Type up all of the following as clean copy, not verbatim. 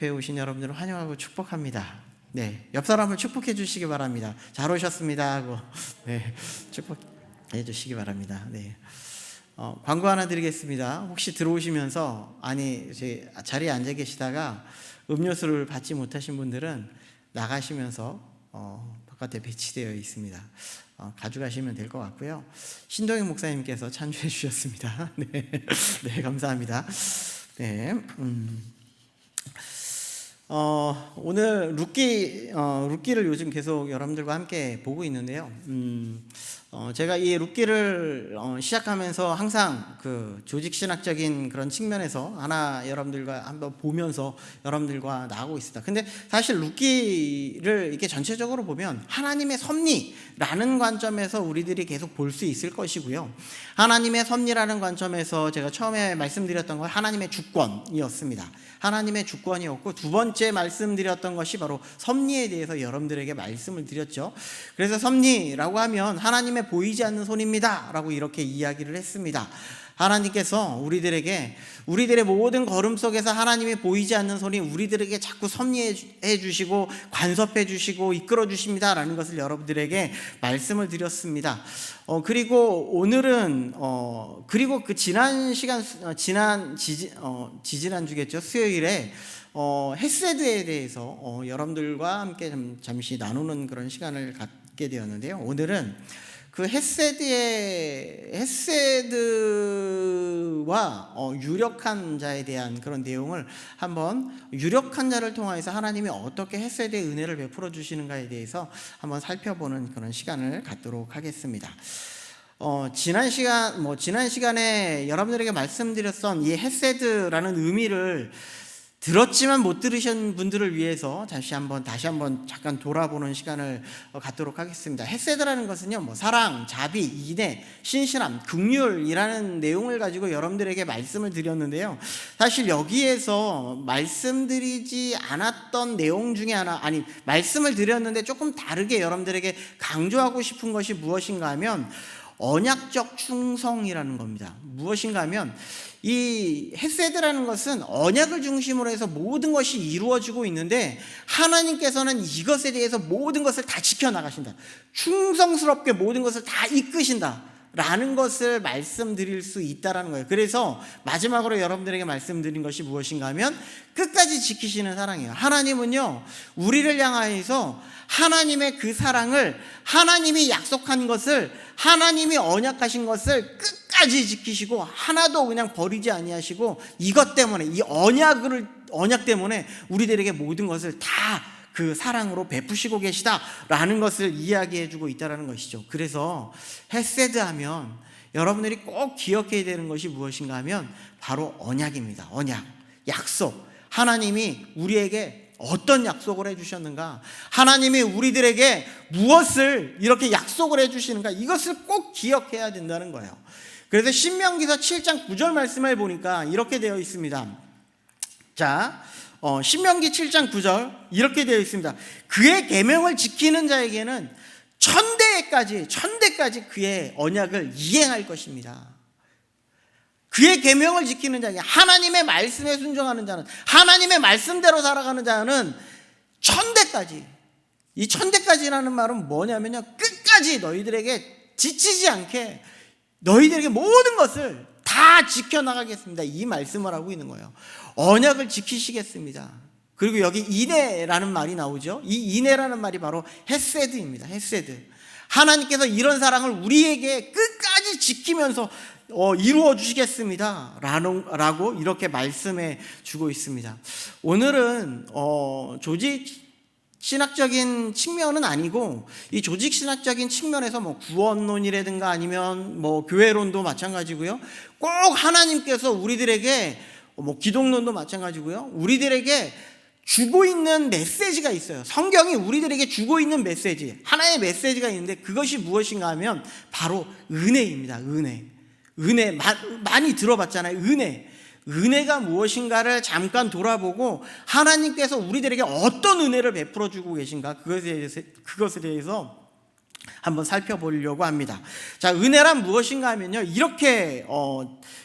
배우신 여러분들을 환영하고 축복합니다. 네, 옆 사람을 축복해 주시기 바랍니다. 잘 오셨습니다 하고 네, 축복해 주시기 바랍니다. 네, 광고 하나 드리겠습니다. 혹시 들어오시면서 제 자리에 앉아 계시다가 음료수를 받지 못하신 분들은 나가시면서 바깥에 배치되어 있습니다. 가져가시면 될 것 같고요. 신동영 목사님께서 찬주해 주셨습니다. 네, 네, 감사합니다. 네, 오늘 룻기를 요즘 계속 여러분들과 함께 보고 있는데요. 제가 이 룻기를 시작하면서 항상 그 조직신학적인 그런 측면에서 하나 여러분들과 한번 보면서 여러분들과 나가고 있습니다. 근데 사실 룻기를 이렇게 전체적으로 보면 하나님의 섭리라는 관점에서 우리들이 계속 볼 수 있을 것이고요. 하나님의 섭리라는 관점에서 제가 처음에 말씀드렸던 건 하나님의 주권이었습니다. 하나님의 주권이었고, 두 번째 말씀드렸던 것이 바로 섭리에 대해서 여러분들에게 말씀을 드렸죠. 그래서 섭리라고 하면 하나님의 보이지 않는 손입니다 라고 이렇게 이야기를 했습니다. 하나님께서 우리들의 모든 걸음 속에서 하나님이 보이지 않는 손이 우리들에게 자꾸 섭리해 주시고 간섭해 주시고 이끌어 주십니다 라는 것을 여러분들에게 말씀을 드렸습니다. 그리고 오늘은 그리고 그 지지난주겠죠. 수요일에 헤세드에 대해서 여러분들과 함께 잠시 나누는 그런 시간을 갖게 되었는데요. 오늘은 그 헤세드와 유력한 자에 대한 그런 내용을 한번, 유력한 자를 통해서 하나님이 어떻게 헤세드의 은혜를 베풀어 주시는가에 대해서 한번 살펴보는 그런 시간을 갖도록 하겠습니다. 지난 시간에 여러분들에게 말씀드렸던 이 헤세드라는 의미를 들었지만 못 들으신 분들을 위해서 다시 한번 잠깐 돌아보는 시간을 갖도록 하겠습니다. 헤세드라는 것은요, 사랑, 자비, 인애, 신실함, 긍휼이라는 내용을 가지고 여러분들에게 말씀을 드렸는데요. 사실 여기에서 말씀드리지 않았던 내용 중에 말씀을 드렸는데 조금 다르게 여러분들에게 강조하고 싶은 것이 무엇인가 하면 언약적 충성이라는 겁니다. 무엇인가 하면 이 헤세드라는 것은 언약을 중심으로 해서 모든 것이 이루어지고 있는데, 하나님께서는 이것에 대해서 모든 것을 다 지켜나가신다, 충성스럽게 모든 것을 다 이끄신다 라는 것을 말씀드릴 수 있다라는 거예요. 그래서 마지막으로 여러분들에게 말씀드린 것이 무엇인가 하면 끝까지 지키시는 사랑이에요. 하나님은요, 우리를 향하여서 하나님의 그 사랑을, 하나님이 약속한 것을, 하나님이 언약하신 것을 끝까지 지키시고 하나도 그냥 버리지 아니하시고, 이것 때문에, 이 언약 때문에 우리들에게 모든 것을 다 그 사랑으로 베푸시고 계시다라는 것을 이야기해 주고 있다는 것이죠. 그래서 헤세드 하면 여러분들이 꼭 기억해야 되는 것이 무엇인가 하면 바로 언약입니다. 언약, 약속. 하나님이 우리에게 어떤 약속을 해주셨는가, 하나님이 우리들에게 무엇을 이렇게 약속을 해주시는가, 이것을 꼭 기억해야 된다는 거예요. 그래서 신명기서 7장 9절 말씀을 보니까 이렇게 되어 있습니다. 자, 신명기 7장 9절 이렇게 되어 있습니다. 그의 계명을 지키는 자에게는 천대까지 그의 언약을 이행할 것입니다. 그의 계명을 지키는 자에게, 하나님의 말씀에 순종하는 자는, 하나님의 말씀대로 살아가는 자는 천대까지. 이 천대까지라는 말은 뭐냐면요, 끝까지 너희들에게 지치지 않게 너희들에게 모든 것을 다 지켜나가겠습니다, 이 말씀을 하고 있는 거예요. 언약을 지키시겠습니다. 그리고 여기 인애라는 말이 나오죠. 이 인애라는 말이 바로 헤세드입니다. 헤세드. 하나님께서 이런 사랑을 우리에게 끝까지 지키면서 이루어 주시겠습니다 라고 이렇게 말씀해 주고 있습니다. 오늘은 조직 신학적인 측면은 아니고, 이 조직 신학적인 측면에서 구원론이라든가 아니면 교회론도 마찬가지고요, 꼭 하나님께서 우리들에게 기독론도 마찬가지고요, 우리들에게 주고 있는 메시지가 있어요. 성경이 우리들에게 주고 있는 메시지, 하나의 메시지가 있는데, 그것이 무엇인가 하면 바로 은혜입니다. 은혜 많이 들어봤잖아요. 은혜가 무엇인가를 잠깐 돌아보고, 하나님께서 우리들에게 어떤 은혜를 베풀어 주고 계신가, 그것에 대해서 한번 살펴보려고 합니다. 자, 은혜란 무엇인가 하면요, 이렇게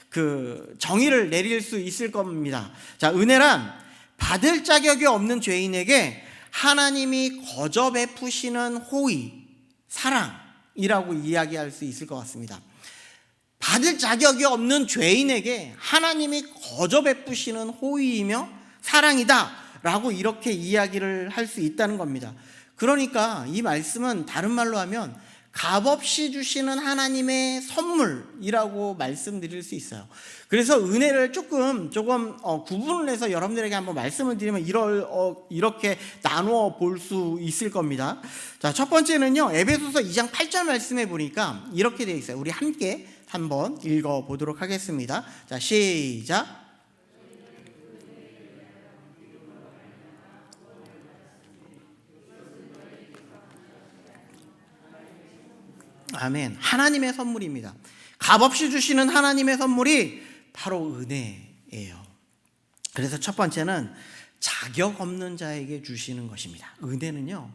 그 정의를 내릴 수 있을 겁니다. 자, 은혜란 받을 자격이 없는 죄인에게 하나님이 거저 베푸시는 호의, 사랑이라고 이야기할 수 있을 것 같습니다. 받을 자격이 없는 죄인에게 하나님이 거저 베푸시는 호의이며 사랑이다 라고 이렇게 이야기를 할 수 있다는 겁니다. 그러니까 이 말씀은 다른 말로 하면 값없이 주시는 하나님의 선물이라고 말씀드릴 수 있어요. 그래서 은혜를 조금 구분을 해서 여러분들에게 한번 말씀을 드리면 이렇게 나누어 볼 수 있을 겁니다. 자, 첫 번째는요, 에베소서 2장 8절 말씀에 보니까 이렇게 되어 있어요. 우리 함께 한번 읽어 보도록 하겠습니다. 자, 시작. 아멘. 하나님의 선물입니다. 값없이 주시는 하나님의 선물이 바로 은혜예요. 그래서 첫 번째는 자격 없는 자에게 주시는 것입니다. 은혜는요,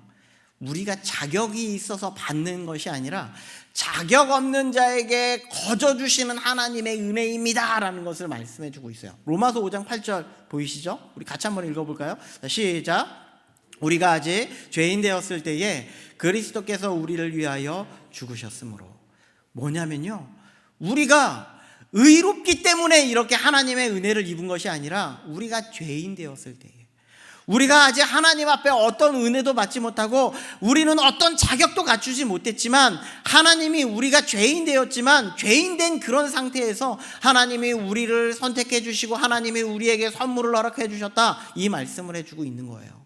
우리가 자격이 있어서 받는 것이 아니라 자격 없는 자에게 거저 주시는 하나님의 은혜입니다 라는 것을 말씀해 주고 있어요. 로마서 5장 8절 보이시죠? 우리 같이 한번 읽어볼까요? 시작. 우리가 아직 죄인 되었을 때에 그리스도께서 우리를 위하여 죽으셨으므로. 뭐냐면요, 우리가 의롭기 때문에 이렇게 하나님의 은혜를 입은 것이 아니라 우리가 죄인 되었을 때에, 우리가 아직 하나님 앞에 어떤 은혜도 받지 못하고 우리는 어떤 자격도 갖추지 못했지만 하나님이, 우리가 죄인 되었지만 죄인 된 그런 상태에서 하나님이 우리를 선택해 주시고 하나님이 우리에게 선물을 허락해 주셨다, 이 말씀을 해주고 있는 거예요.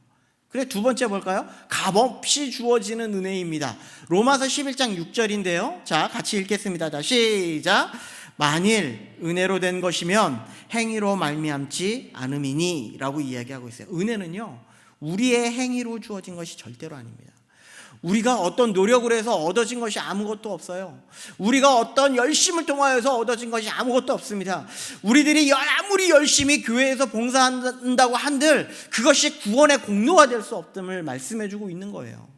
그래, 두 번째 볼까요? 값없이 주어지는 은혜입니다. 로마서 11장 6절인데요. 자, 같이 읽겠습니다. 자, 시작. 만일 은혜로 된 것이면 행위로 말미암지 않음이니 라고 이야기하고 있어요. 은혜는요, 우리의 행위로 주어진 것이 절대로 아닙니다. 우리가 어떤 노력을 해서 얻어진 것이 아무것도 없어요. 우리가 어떤 열심을 통하여서 얻어진 것이 아무것도 없습니다. 우리들이 아무리 열심히 교회에서 봉사한다고 한들 그것이 구원의 공로가 될 수 없음을 말씀해주고 있는 거예요.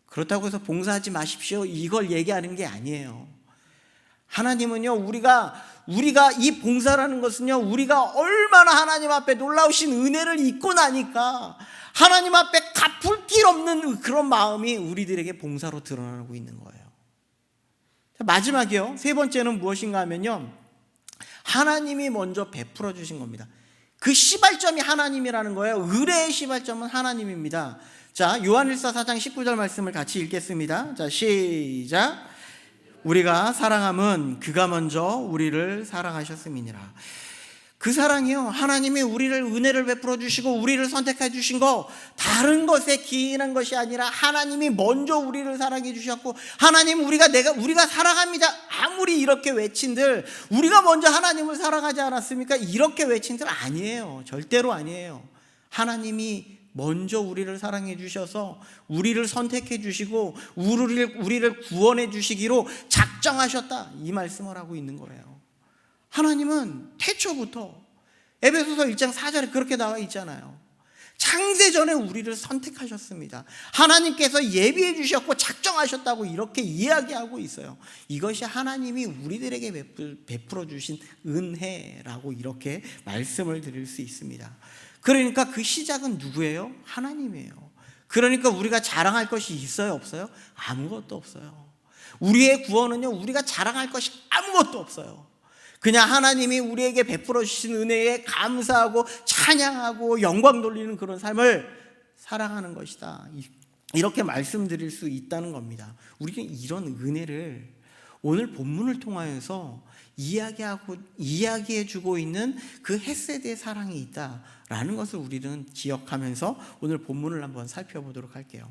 그렇다고 해서 봉사하지 마십시오, 이걸 얘기하는 게 아니에요. 하나님은요, 우리가 이 봉사라는 것은요, 우리가 얼마나 하나님 앞에 놀라우신 은혜를 입고 나니까 하나님 앞에 갚을 길 없는 그런 마음이 우리들에게 봉사로 드러나고 있는 거예요. 마지막이요, 세 번째는 무엇인가 하면요, 하나님이 먼저 베풀어 주신 겁니다. 그 시발점이 하나님이라는 거예요. 의뢰의 시발점은 하나님입니다. 자, 요한일서 4장 19절 말씀을 같이 읽겠습니다. 자, 시작. 우리가 사랑함은 그가 먼저 우리를 사랑하셨음이니라. 그 사랑이요, 하나님이 우리를 은혜를 베풀어 주시고 우리를 선택해 주신 거 다른 것에 기인한 것이 아니라 하나님이 먼저 우리를 사랑해 주셨고, 하나님 우리가 사랑합니다 아무리 이렇게 외친들, 우리가 먼저 하나님을 사랑하지 않았습니까? 이렇게 외친들 아니에요. 절대로 아니에요. 하나님이 먼저 우리를 사랑해 주셔서 우리를 선택해 주시고 우리를 구원해 주시기로 작정하셨다, 이 말씀을 하고 있는 거예요. 하나님은 태초부터 에베소서 1장 4절에 그렇게 나와 있잖아요. 창세전에 우리를 선택하셨습니다. 하나님께서 예비해 주셨고 작정하셨다고 이렇게 이야기하고 있어요. 이것이 하나님이 우리들에게 베풀어 주신 은혜라고 이렇게 말씀을 드릴 수 있습니다. 그러니까 그 시작은 누구예요? 하나님이에요. 그러니까 우리가 자랑할 것이 있어요, 없어요? 아무것도 없어요. 우리의 구원은요, 우리가 자랑할 것이 아무것도 없어요. 그냥 하나님이 우리에게 베풀어 주신 은혜에 감사하고 찬양하고 영광 돌리는 그런 삶을 사랑하는 것이다, 이렇게 말씀드릴 수 있다는 겁니다. 우리는 이런 은혜를 오늘 본문을 통하여서 이야기해주고 있는 그 헷세드의 사랑이 있다라는 것을 우리는 기억하면서 오늘 본문을 한번 살펴보도록 할게요.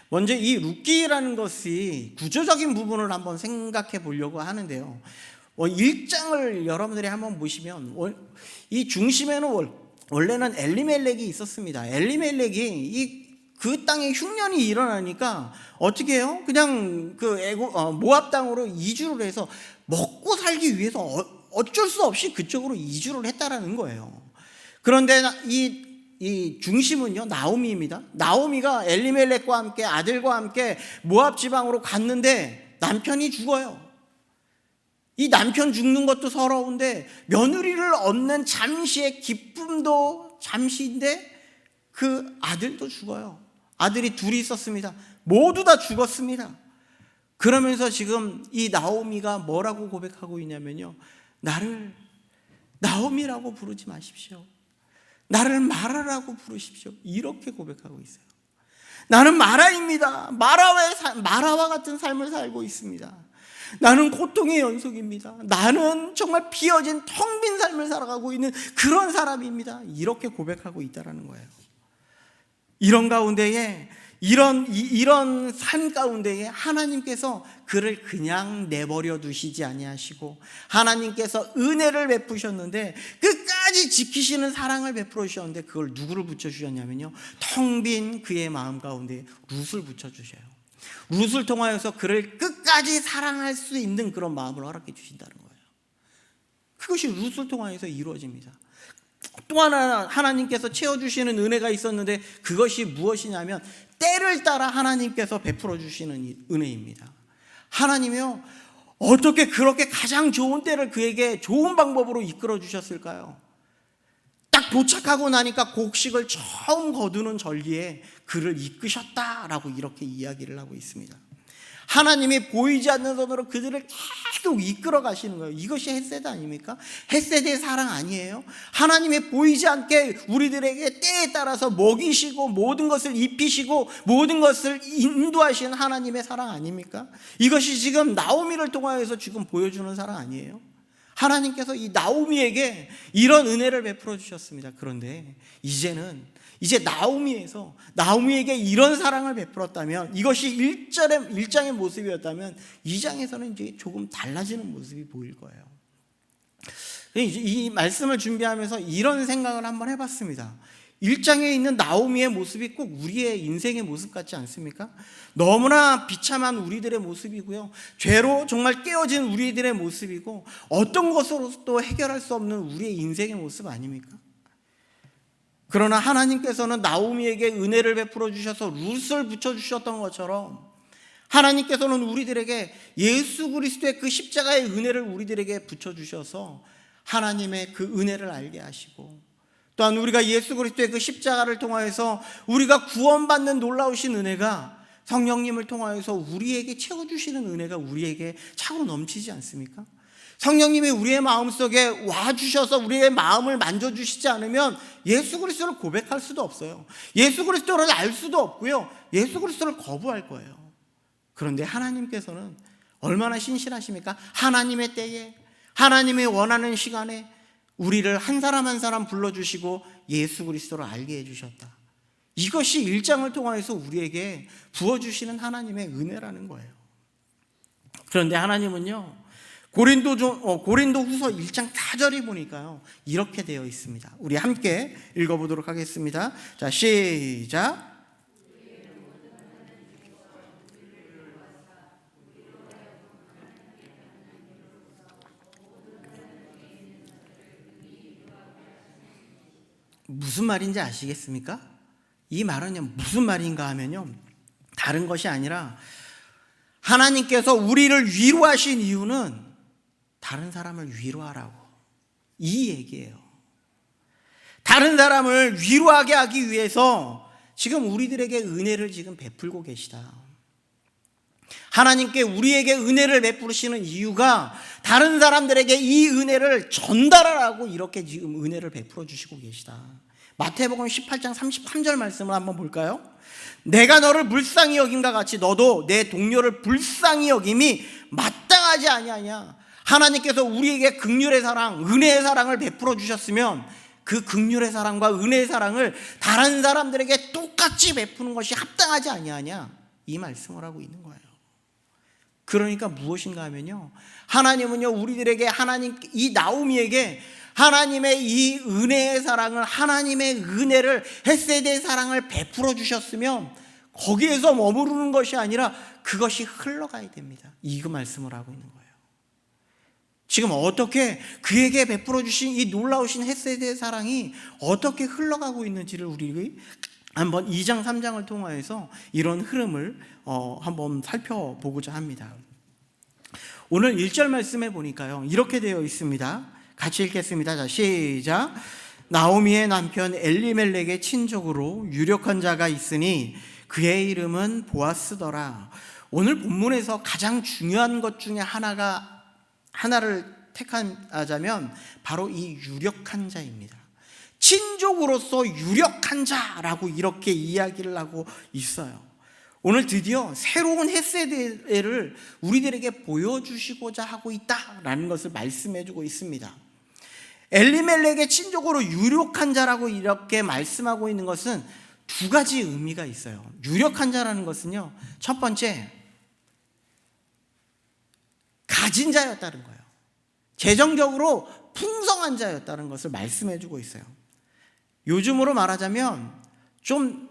먼저 이 룻기라는 것이 구조적인 부분을 한번 생각해 보려고 하는데요. 1장을 여러분들이 한번 보시면 이 중심에는 원래는 엘리멜렉이 있었습니다. 엘리멜렉이 그 땅에 흉년이 일어나니까 어떻게 해요? 그냥 모압 땅으로 이주를 해서 먹고 살기 위해서 어쩔 수 없이 그쪽으로 이주를 했다라는 거예요. 그런데 이 중심은요, 나오미입니다. 나오미가 엘리멜렉과 함께 아들과 함께 모압 지방으로 갔는데 남편이 죽어요. 이 남편 죽는 것도 서러운데 며느리를 얻는 잠시의 기쁨도 잠시인데 그 아들도 죽어요. 아들이 둘이 있었습니다. 모두 다 죽었습니다. 그러면서 지금 이 나오미가 뭐라고 고백하고 있냐면요, 나를 나오미라고 부르지 마십시오. 나를 마라라고 부르십시오. 이렇게 고백하고 있어요. 나는 마라입니다. 마라와 같은 삶을 살고 있습니다. 나는 고통의 연속입니다. 나는 정말 비어진 텅 빈 삶을 살아가고 있는 그런 사람입니다. 이렇게 고백하고 있다는 거예요. 이런 가운데에 이런 삶 가운데에 하나님께서 그를 그냥 내버려 두시지 아니하시고 하나님께서 은혜를 베푸셨는데 끝까지 지키시는 사랑을 베풀어 주셨는데 그걸 누구를 붙여주셨냐면요, 텅 빈 그의 마음 가운데 룻을 붙여주셔요. 룻을 통하여서 그를 끝까지 사랑할 수 있는 그런 마음을 허락해 주신다는 거예요. 그것이 룻을 통하여서 이루어집니다. 또 하나 하나님께서 채워주시는 은혜가 있었는데 그것이 무엇이냐면 때를 따라 하나님께서 베풀어 주시는 은혜입니다. 하나님이요, 어떻게 그렇게 가장 좋은 때를 그에게 좋은 방법으로 이끌어 주셨을까요? 딱 도착하고 나니까 곡식을 처음 거두는 절기에 그를 이끄셨다라고 이렇게 이야기를 하고 있습니다. 하나님이 보이지 않는 손으로 그들을 계속 이끌어 가시는 거예요. 이것이 헷세드 아닙니까? 헷세드의 사랑 아니에요? 하나님이 보이지 않게 우리들에게 때에 따라서 먹이시고 모든 것을 입히시고 모든 것을 인도하시는 하나님의 사랑 아닙니까? 이것이 지금 나오미를 통하여서 지금 보여주는 사랑 아니에요? 하나님께서 이 나오미에게 이런 은혜를 베풀어 주셨습니다. 그런데 이제 나오미에게 이런 사랑을 베풀었다면, 이것이 1장의 모습이었다면 2장에서는 이제 조금 달라지는 모습이 보일 거예요. 이 말씀을 준비하면서 이런 생각을 한번 해봤습니다. 1장에 있는 나오미의 모습이 꼭 우리의 인생의 모습 같지 않습니까? 너무나 비참한 우리들의 모습이고요, 죄로 정말 깨어진 우리들의 모습이고 어떤 것으로도 해결할 수 없는 우리의 인생의 모습 아닙니까? 그러나 하나님께서는 나오미에게 은혜를 베풀어 주셔서 룻을 붙여주셨던 것처럼 하나님께서는 우리들에게 예수 그리스도의 그 십자가의 은혜를 우리들에게 붙여주셔서 하나님의 그 은혜를 알게 하시고, 또한 우리가 예수 그리스도의 그 십자가를 통하여서 우리가 구원받는 놀라우신 은혜가 성령님을 통하여서 우리에게 채워주시는 은혜가 우리에게 차고 넘치지 않습니까? 성령님이 우리의 마음속에 와주셔서 우리의 마음을 만져주시지 않으면 예수 그리스도를 고백할 수도 없어요. 예수 그리스도를 알 수도 없고요, 예수 그리스도를 거부할 거예요. 그런데 하나님께서는 얼마나 신실하십니까? 하나님의 때에, 하나님이 원하는 시간에 우리를 한 사람 한 사람 불러주시고 예수 그리스도를 알게 해주셨다. 이것이 1장을 통하여서 우리에게 부어주시는 하나님의 은혜라는 거예요. 그런데 하나님은요, 고린도 후서 1장 4절이 보니까요, 이렇게 되어 있습니다. 우리 함께 읽어보도록 하겠습니다. 자, 시작. 무슨 말인지 아시겠습니까? 이 말은요, 무슨 말인가 하면요, 다른 것이 아니라 하나님께서 우리를 위로하신 이유는 다른 사람을 위로하라고, 이 얘기예요. 다른 사람을 위로하게 하기 위해서 지금 우리들에게 은혜를 지금 베풀고 계시다. 하나님께 우리에게 은혜를 베푸시는 이유가 다른 사람들에게 이 은혜를 전달하라고 이렇게 지금 은혜를 베풀어 주시고 계시다. 마태복음 18장 33절 말씀을 한번 볼까요? 내가 너를 불쌍히 여김과 같이 너도 내 동료를 불쌍히 여김이 마땅하지 아니하냐. 하나님께서 우리에게 긍휼의 사랑, 은혜의 사랑을 베풀어 주셨으면 그 긍휼의 사랑과 은혜의 사랑을 다른 사람들에게 똑같이 베푸는 것이 합당하지 아니하냐, 이 말씀을 하고 있는 거예요. 그러니까 무엇인가 하면요, 하나님은요, 우리들에게 이 나오미에게 하나님의 이 은혜의 사랑을, 하나님의 은혜를, 헷세드의 사랑을 베풀어 주셨으면 거기에서 머무르는 것이 아니라 그것이 흘러가야 됩니다. 이 말씀을 하고 있는 거예요. 지금 어떻게 그에게 베풀어 주신 이 놀라우신 헷세드의 사랑이 어떻게 흘러가고 있는지를 우리 한번 2장 3장을 통하여서 이런 흐름을 한번 살펴보고자 합니다. 오늘 1절 말씀에 보니까요, 이렇게 되어 있습니다. 같이 읽겠습니다. 자, 시작. 나오미의 남편 엘리멜렉의 친족으로 유력한 자가 있으니 그의 이름은 보아스더라. 오늘 본문에서 가장 중요한 것 중에 하나를 택하자면 바로 이 유력한 자입니다. 친족으로서 유력한 자라고 이렇게 이야기를 하고 있어요. 오늘 드디어 새로운 헷세대를 우리들에게 보여주시고자 하고 있다라는 것을 말씀해주고 있습니다. 엘리멜렉의 친족으로 유력한 자라고 이렇게 말씀하고 있는 것은 두 가지 의미가 있어요. 유력한 자라는 것은요, 첫 번째, 가진 자였다는 거예요. 재정적으로 풍성한 자였다는 것을 말씀해주고 있어요. 요즘으로 말하자면 좀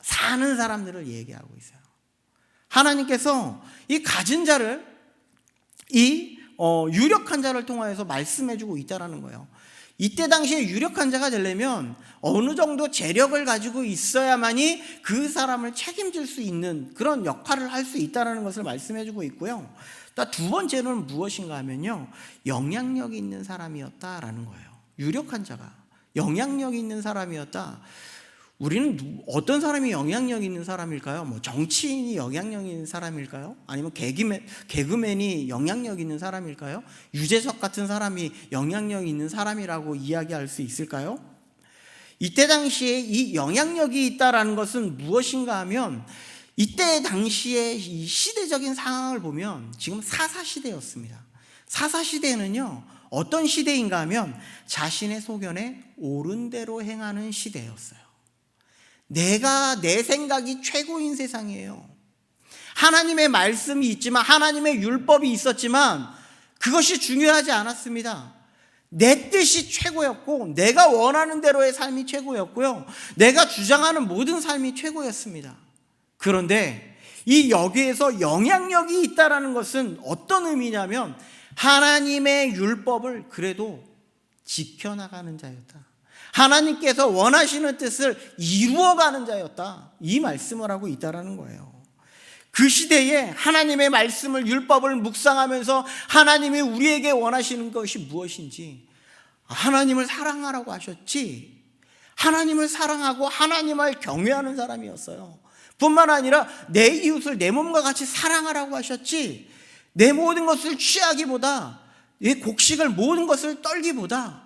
사는 사람들을 얘기하고 있어요. 하나님께서 이 가진 자를, 유력한 자를 통하여서 말씀해주고 있다는 거예요. 이때 당시에 유력한 자가 되려면 어느 정도 재력을 가지고 있어야만이 그 사람을 책임질 수 있는 그런 역할을 할 수 있다는 것을 말씀해주고 있고요. 또 두 번째는 무엇인가 하면요, 영향력이 있는 사람이었다라는 거예요. 유력한 자가 영향력이 있는 사람이었다. 우리는 어떤 사람이 영향력 있는 사람일까요? 뭐 정치인이 영향력 있는 사람일까요? 아니면 개그맨이 영향력 있는 사람일까요? 유재석 같은 사람이 영향력 있는 사람이라고 이야기할 수 있을까요? 이때 당시에 이 영향력이 있다라는 것은 무엇인가 하면, 이때 당시에 이 시대적인 상황을 보면 지금 사사시대였습니다. 사사시대는요, 어떤 시대인가 하면 자신의 소견에 옳은 대로 행하는 시대였어요. 내 생각이 최고인 세상이에요. 하나님의 말씀이 있지만, 하나님의 율법이 있었지만 그것이 중요하지 않았습니다. 내 뜻이 최고였고, 내가 원하는 대로의 삶이 최고였고요, 내가 주장하는 모든 삶이 최고였습니다. 그런데 이 여기에서 영향력이 있다라는 것은 어떤 의미냐면, 하나님의 율법을 그래도 지켜나가는 자였다. 하나님께서 원하시는 뜻을 이루어가는 자였다. 이 말씀을 하고 있다라는 거예요. 그 시대에 하나님의 말씀을, 율법을 묵상하면서 하나님이 우리에게 원하시는 것이 무엇인지, 하나님을 사랑하라고 하셨지, 하나님을 사랑하고 하나님을 경외하는 사람이었어요. 뿐만 아니라 내 이웃을 내 몸과 같이 사랑하라고 하셨지, 내 모든 것을 취하기보다, 내 곡식을 모든 것을 떨기보다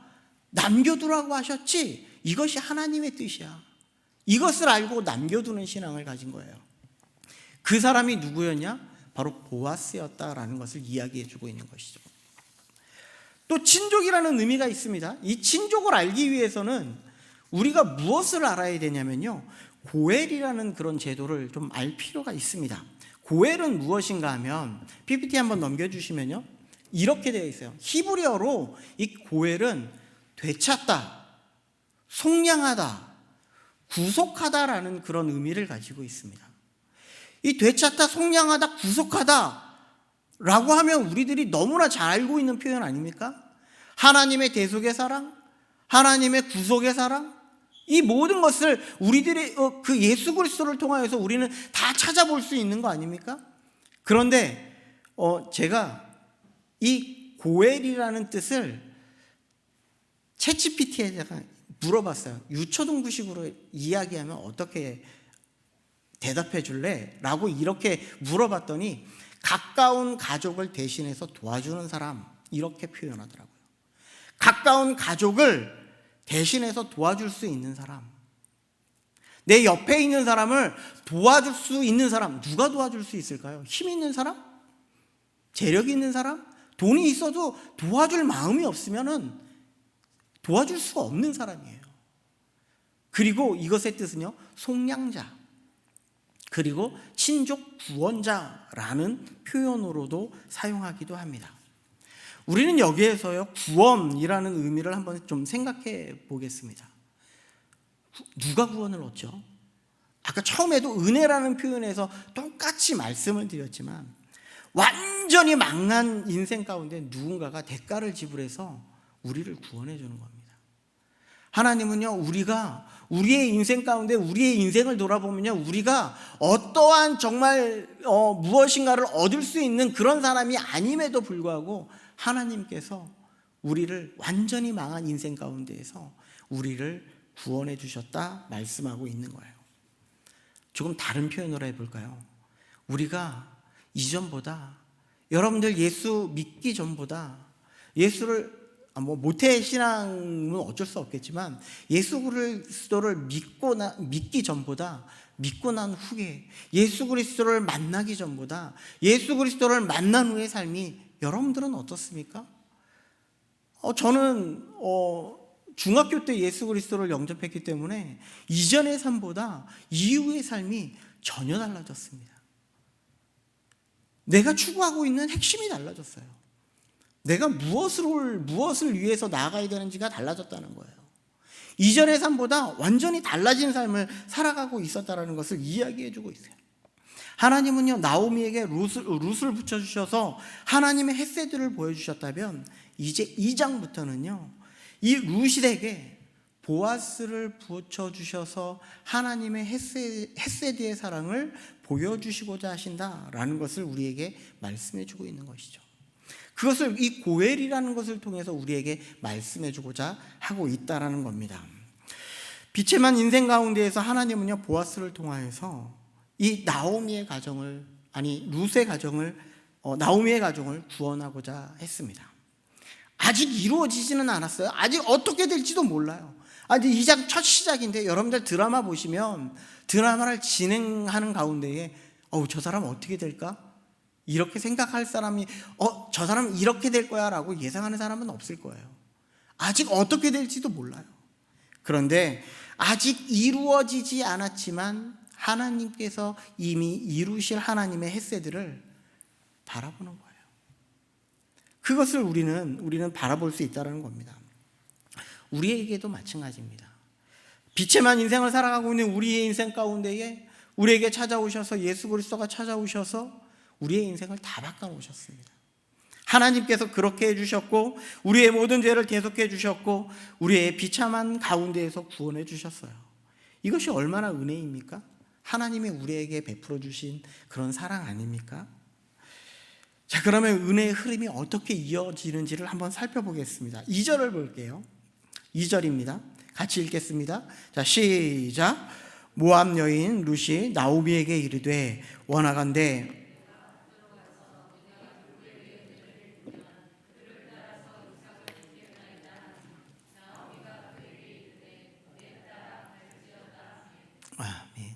남겨두라고 하셨지, 이것이 하나님의 뜻이야. 이것을 알고 남겨두는 신앙을 가진 거예요. 그 사람이 누구였냐? 바로 보아스였다라는 것을 이야기해주고 있는 것이죠. 또 친족이라는 의미가 있습니다. 이 친족을 알기 위해서는 우리가 무엇을 알아야 되냐면요, 고엘이라는 그런 제도를 좀 알 필요가 있습니다. 고엘은 무엇인가 하면, PPT 한번 넘겨주시면요, 이렇게 되어 있어요. 히브리어로 이 고엘은 되찾다, 속량하다, 구속하다라는 그런 의미를 가지고 있습니다. 이 되찾다, 속량하다, 구속하다 라고 하면 우리들이 너무나 잘 알고 있는 표현 아닙니까? 하나님의 대속의 사랑, 하나님의 구속의 사랑, 이 모든 것을 우리들이 그 예수 그리스도를 통하여서 우리는 다 찾아볼 수 있는 거 아닙니까? 그런데 제가 이 고엘이라는 뜻을 챗GPT에다가 물어봤어요. 유초등부식으로 이야기하면 어떻게 대답해 줄래? 라고 이렇게 물어봤더니, 가까운 가족을 대신해서 도와주는 사람, 이렇게 표현하더라고요. 가까운 가족을 대신해서 도와줄 수 있는 사람, 내 옆에 있는 사람을 도와줄 수 있는 사람, 누가 도와줄 수 있을까요? 힘 있는 사람? 재력이 있는 사람? 돈이 있어도 도와줄 마음이 없으면은 도와줄 수가 없는 사람이에요. 그리고 이것의 뜻은요, 속량자, 그리고 친족 구원자라는 표현으로도 사용하기도 합니다. 우리는 여기에서요, 구원이라는 의미를 한번 좀 생각해 보겠습니다. 누가 구원을 얻죠? 아까 처음에도 은혜라는 표현에서 똑같이 말씀을 드렸지만, 완전히 망한 인생 가운데 누군가가 대가를 지불해서 우리를 구원해 주는 겁니다. 하나님은요, 우리가 우리의 인생 가운데 우리의 인생을 돌아보면요, 우리가 어떠한 정말 무엇인가를 얻을 수 있는 그런 사람이 아님에도 불구하고 하나님께서 우리를 완전히 망한 인생 가운데에서 우리를 구원해 주셨다 말씀하고 있는 거예요. 조금 다른 표현으로 해볼까요? 우리가 이전보다, 여러분들 예수 믿기 전보다, 예수를 모태신앙은 어쩔 수 없겠지만 예수 그리스도를 믿기 전보다, 믿고 난 후에, 예수 그리스도를 만나기 전보다 예수 그리스도를 만난 후의 삶이 여러분들은 어떻습니까? 저는 중학교 때 예수 그리스도를 영접했기 때문에 이전의 삶보다 이후의 삶이 전혀 달라졌습니다. 내가 추구하고 있는 핵심이 달라졌어요. 내가 무엇을 위해서 나아가야 되는지가 달라졌다는 거예요. 이전의 삶보다 완전히 달라진 삶을 살아가고 있었다는 것을 이야기해 주고 있어요. 하나님은요, 나오미에게 룻을 붙여주셔서 하나님의 헷세드를 보여주셨다면, 이제 2장부터는요 이 룻에게 보아스를 붙여주셔서 하나님의 헷세드의 사랑을 보여주시고자 하신다라는 것을 우리에게 말씀해 주고 있는 것이죠. 그것을 이 고엘이라는 것을 통해서 우리에게 말씀해 주고자 하고 있다라는 겁니다. 빛에만 인생 가운데에서 하나님은요, 보아스를 통하여서 이 나오미의 가정을, 룻의 가정을, 나오미의 가정을 구원하고자 했습니다. 아직 이루어지지는 않았어요. 아직 어떻게 될지도 몰라요. 아직 2장 첫 시작인데, 여러분들 드라마 보시면 드라마를 진행하는 가운데에 저 사람 어떻게 될까? 이렇게 생각할 사람이 저 사람은 이렇게 될 거야 라고 예상하는 사람은 없을 거예요. 아직 어떻게 될지도 몰라요. 그런데 아직 이루어지지 않았지만 하나님께서 이미 이루실 하나님의 헷세드를 바라보는 거예요. 그것을 우리는 바라볼 수 있다는 겁니다. 우리에게도 마찬가지입니다. 빛에만 인생을 살아가고 있는 우리의 인생 가운데에 우리에게 찾아오셔서, 예수 그리스도가 찾아오셔서 우리의 인생을 다 바꿔놓으셨습니다. 하나님께서 그렇게 해주셨고, 우리의 모든 죄를 대속해 주셨고, 우리의 비참한 가운데에서 구원해 주셨어요. 이것이 얼마나 은혜입니까? 하나님이 우리에게 베풀어 주신 그런 사랑 아닙니까? 자, 그러면 은혜의 흐름이 어떻게 이어지는지를 한번 살펴보겠습니다. 2절을 볼게요. 2절입니다. 같이 읽겠습니다. 자, 시작. 모압 여인 룻이 나오미에게 이르되 원하건대 아멘.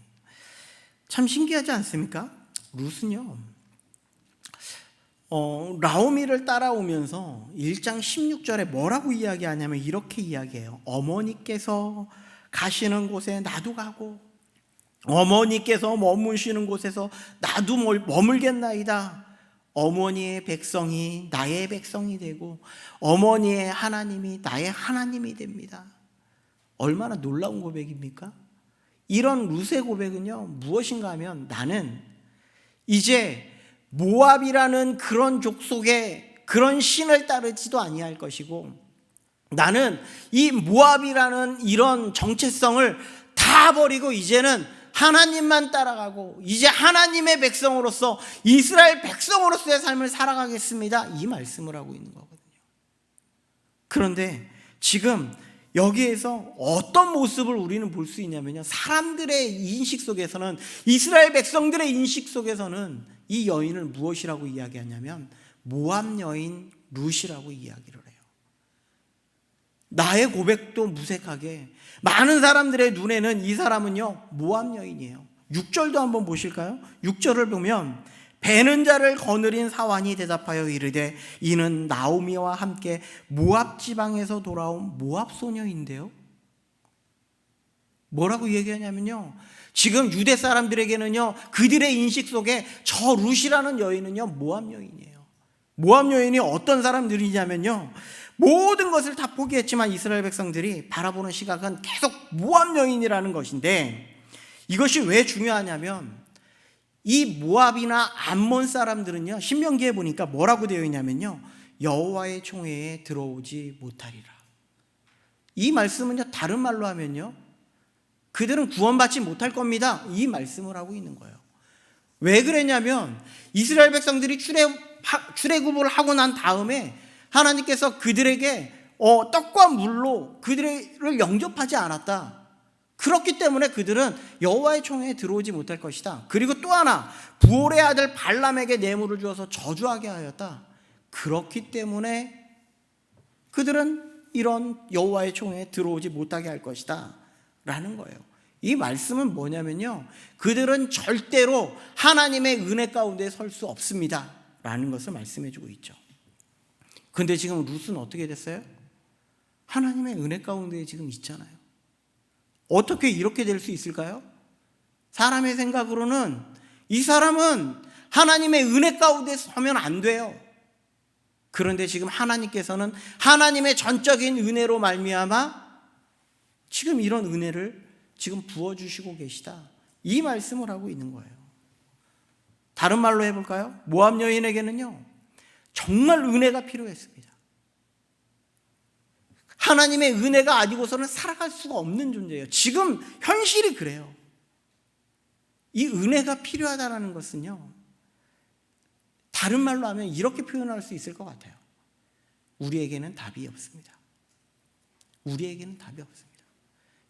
참 신기하지 않습니까? 룻은요, 나오미를 따라오면서 1장 16절에 뭐라고 이야기하냐면 이렇게 이야기해요. 어머니께서 가시는 곳에 나도 가고 어머니께서 머무시는 곳에서 나도 머물겠나이다. 어머니의 백성이 나의 백성이 되고 어머니의 하나님이 나의 하나님이 됩니다. 얼마나 놀라운 고백입니까? 이런 룻의 고백은요, 무엇인가 하면 나는 이제 모압이라는 그런 족속의 그런 신을 따르지도 아니할 것이고, 나는 이 모압이라는 이런 정체성을 다 버리고 이제는 하나님만 따라가고 이제 하나님의 백성으로서, 이스라엘 백성으로서의 삶을 살아가겠습니다, 이 말씀을 하고 있는 거거든요. 그런데 지금 여기에서 어떤 모습을 우리는 볼 수 있냐면요, 사람들의 인식 속에서는, 이스라엘 백성들의 인식 속에서는 이 여인을 무엇이라고 이야기하냐면 모압 여인 룻이라고 이야기를 해요. 나의 고백도 무색하게 많은 사람들의 눈에는 이 사람은요 모압 여인이에요. 6절도 한번 보실까요? 6절을 보면 베는 자를 거느린 사환이 대답하여 이르되 이는 나오미와 함께 모압 지방에서 돌아온 모압 소녀인데요. 뭐라고 얘기하냐면요, 지금 유대 사람들에게는요, 그들의 인식 속에 저 룻이라는 여인은요 모압 여인이에요. 모압 여인이 어떤 사람들이냐면요, 모든 것을 다 포기했지만 이스라엘 백성들이 바라보는 시각은 계속 모압 여인이라는 것인데, 이것이 왜 중요하냐면 이 모압이나 암몬 사람들은요, 신명기에 보니까 뭐라고 되어 있냐면요, 여호와의 총회에 들어오지 못하리라. 이 말씀은요, 다른 말로 하면요, 그들은 구원받지 못할 겁니다, 이 말씀을 하고 있는 거예요. 왜 그랬냐면 이스라엘 백성들이 출애굽을 하고 난 다음에 하나님께서 그들에게 떡과 물로 그들을 영접하지 않았다. 그렇기 때문에 그들은 여호와의 총회에 들어오지 못할 것이다. 그리고 또 하나, 부올의 아들 발람에게 뇌물을 주어서 저주하게 하였다. 그렇기 때문에 그들은 이런 여호와의 총회에 들어오지 못하게 할 것이다 라는 거예요. 이 말씀은 뭐냐면요, 그들은 절대로 하나님의 은혜 가운데 설 수 없습니다 라는 것을 말씀해 주고 있죠. 근데 지금 룻은 어떻게 됐어요? 하나님의 은혜 가운데 지금 있잖아요. 어떻게 이렇게 될 수 있을까요? 사람의 생각으로는 이 사람은 하나님의 은혜 가운데 서면 안 돼요. 그런데 지금 하나님께서는 하나님의 전적인 은혜로 말미암아 지금 이런 은혜를 지금 부어주시고 계시다, 이 말씀을 하고 있는 거예요. 다른 말로 해볼까요? 모압 여인에게는요, 정말 은혜가 필요했습니다. 하나님의 은혜가 아니고서는 살아갈 수가 없는 존재예요. 지금 현실이 그래요. 이 은혜가 필요하다는 것은요, 다른 말로 하면 이렇게 표현할 수 있을 것 같아요. 우리에게는 답이 없습니다. 우리에게는 답이 없습니다.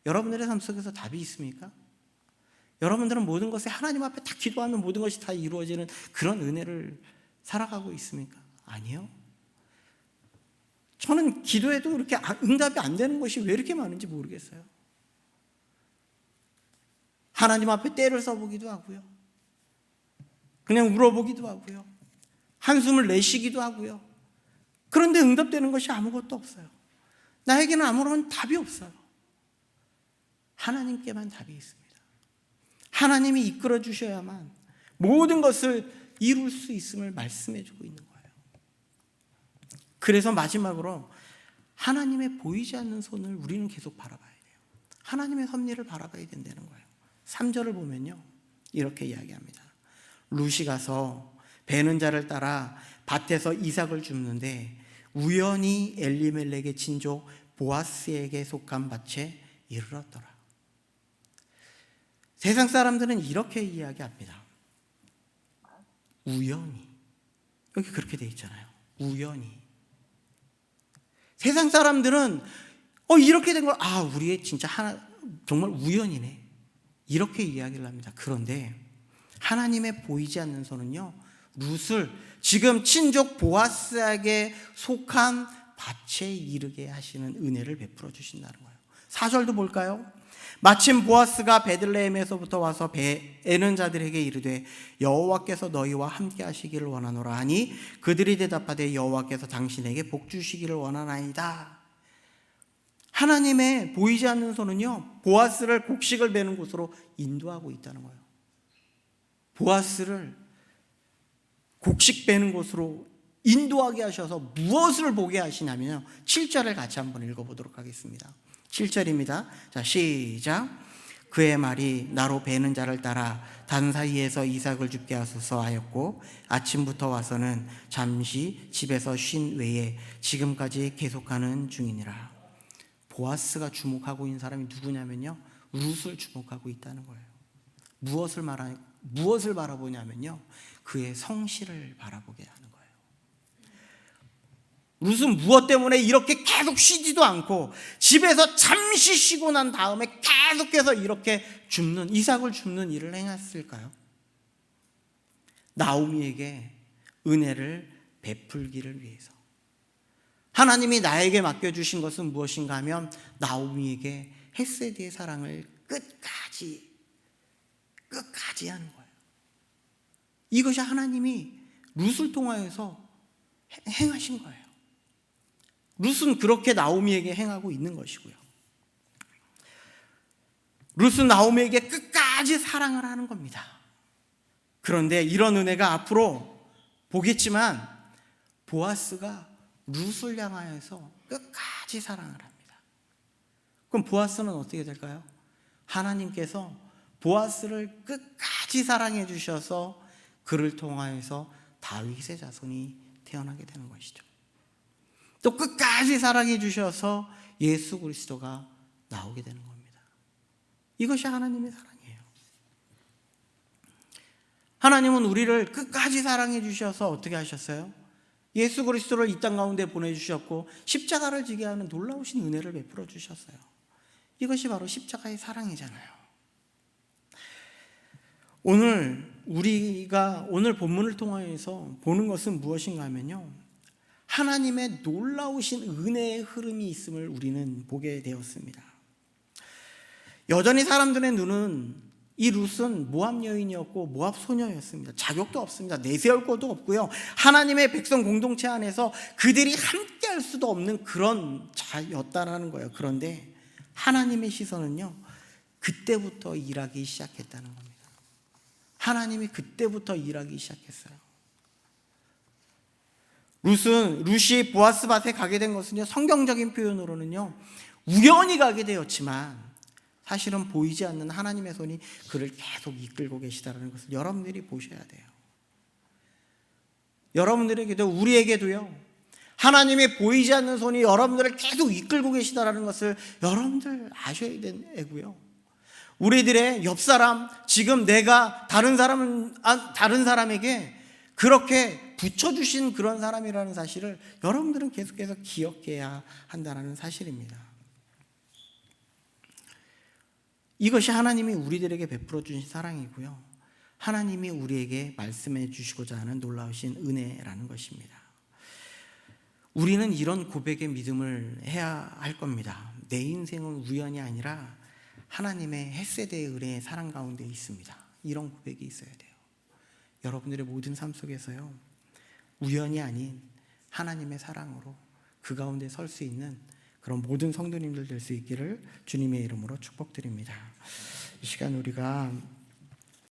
여러분들의 삶 속에서 답이 있습니까? 여러분들은 모든 것에 하나님 앞에 딱 기도하면 모든 것이 다 이루어지는 그런 은혜를 살아가고 있습니까? 아니요. 저는 기도해도 이렇게 응답이 안 되는 것이 왜 이렇게 많은지 모르겠어요. 하나님 앞에 때를 써보기도 하고요, 그냥 울어보기도 하고요, 한숨을 내쉬기도 하고요. 그런데 응답되는 것이 아무것도 없어요. 나에게는 아무런 답이 없어요. 하나님께만 답이 있습니다. 하나님이 이끌어 주셔야만 모든 것을 이룰 수 있음을 말씀해 주고 있는 거예요. 그래서 마지막으로 하나님의 보이지 않는 손을 우리는 계속 바라봐야 돼요. 하나님의 섭리를 바라봐야 된다는 거예요. 3절을 보면요, 이렇게 이야기합니다. 룻이 가서 베는 자를 따라 밭에서 이삭을 줍는데 우연히 엘리멜렉의 친족 보아스에게 속한 밭에 이르렀더라. 세상 사람들은 이렇게 이야기합니다. 우연히. 여기 그렇게 돼 있잖아요. 우연히. 세상 사람들은 이렇게 된 걸, 우리의 진짜 정말 우연이네, 이렇게 이야기를 합니다. 그런데 하나님의 보이지 않는 손은요, 룻을 지금 친족 보아스에게 속한 밭에 이르게 하시는 은혜를 베풀어 주신다는 거예요. 4절도 볼까요? 마침 보아스가 베들레헴에서부터 와서 베는 자들에게 이르되 여호와께서 너희와 함께 하시기를 원하노라 하니 그들이 대답하되 여호와께서 당신에게 복 주시기를 원하나이다. 하나님의 보이지 않는 손은요, 보아스를 곡식을 베는 곳으로 인도하고 있다는 거예요. 보아스를 곡식 베는 곳으로 인도하게 하셔서 무엇을 보게 하시냐면요, 7절을 같이 한번 읽어보도록 하겠습니다. 7절입니다. 자, 시작. 그의 말이 나로 베는 자를 따라 단 사이에서 이삭을 줍게 하소서 하였고 아침부터 와서는 잠시 집에서 쉰 외에 지금까지 계속하는 중이니라. 보아스가 주목하고 있는 사람이 누구냐면요, 룻을 주목하고 있다는 거예요. 무엇을 바라보냐면요, 그의 성실을 바라보게 하는 거예요. 룻은 무엇 때문에 이렇게 계속 쉬지도 않고 집에서 잠시 쉬고 난 다음에 계속해서 이렇게 이삭을 줍는 일을 행했을까요? 나오미에게 은혜를 베풀기를 위해서. 하나님이 나에게 맡겨주신 것은 무엇인가 하면 나오미에게 헤세드의 사랑을 끝까지 하는 거예요. 이것이 하나님이 룻을 통하여서 행하신 거예요. 룻은 그렇게 나오미에게 행하고 있는 것이고요. 룻은 나오미에게 끝까지 사랑을 하는 겁니다. 그런데 이런 은혜가 앞으로 보겠지만 보아스가 룻을 향하여서 끝까지 사랑을 합니다. 그럼 보아스는 어떻게 될까요? 하나님께서 보아스를 끝까지 사랑해 주셔서 그를 통하여서 다윗의 자손이 태어나게 되는 것이죠. 또 끝까지 사랑해 주셔서 예수 그리스도가 나오게 되는 겁니다. 이것이 하나님의 사랑이에요. 하나님은 우리를 끝까지 사랑해 주셔서 어떻게 하셨어요? 예수 그리스도를 이 땅 가운데 보내주셨고 십자가를 지게 하는 놀라우신 은혜를 베풀어 주셨어요. 이것이 바로 십자가의 사랑이잖아요. 우리가 오늘 본문을 통해서 보는 것은 무엇인가 하면요, 하나님의 놀라우신 은혜의 흐름이 있음을 우리는 보게 되었습니다. 여전히 사람들의 눈은 이 룻은 모압 여인이었고 모압 소녀였습니다. 자격도 없습니다. 내세울 것도 없고요, 하나님의 백성 공동체 안에서 그들이 함께 할 수도 없는 그런 자였다라는 거예요. 그런데 하나님의 시선은요, 그때부터 일하기 시작했다는 겁니다. 하나님이 그때부터 일하기 시작했어요. 룻이 보아스 밭에 가게 된 것은요, 성경적인 표현으로는요, 우연히 가게 되었지만 사실은 보이지 않는 하나님의 손이 그를 계속 이끌고 계시다는 것을 여러분들이 보셔야 돼요. 여러분들에게도, 우리에게도요, 하나님의 보이지 않는 손이 여러분들을 계속 이끌고 계시다는 것을 여러분들 아셔야 되고요, 우리들의 옆사람, 지금 내가 다른 사람에게 그렇게 붙여주신 그런 사람이라는 사실을 여러분들은 계속해서 기억해야 한다는 사실입니다. 이것이 하나님이 우리들에게 베풀어 주신 사랑이고요, 하나님이 우리에게 말씀해 주시고자 하는 놀라우신 은혜라는 것입니다. 우리는 이런 고백의 믿음을 해야 할 겁니다. 내 인생은 우연이 아니라 하나님의 헤세드의 은혜의 사랑 가운데 있습니다. 이런 고백이 있어야 돼요. 여러분들의 모든 삶 속에서요, 우연이 아닌 하나님의 사랑으로 그 가운데 설 수 있는 그런 모든 성도님들 될 수 있기를 주님의 이름으로 축복드립니다. 이 시간 우리가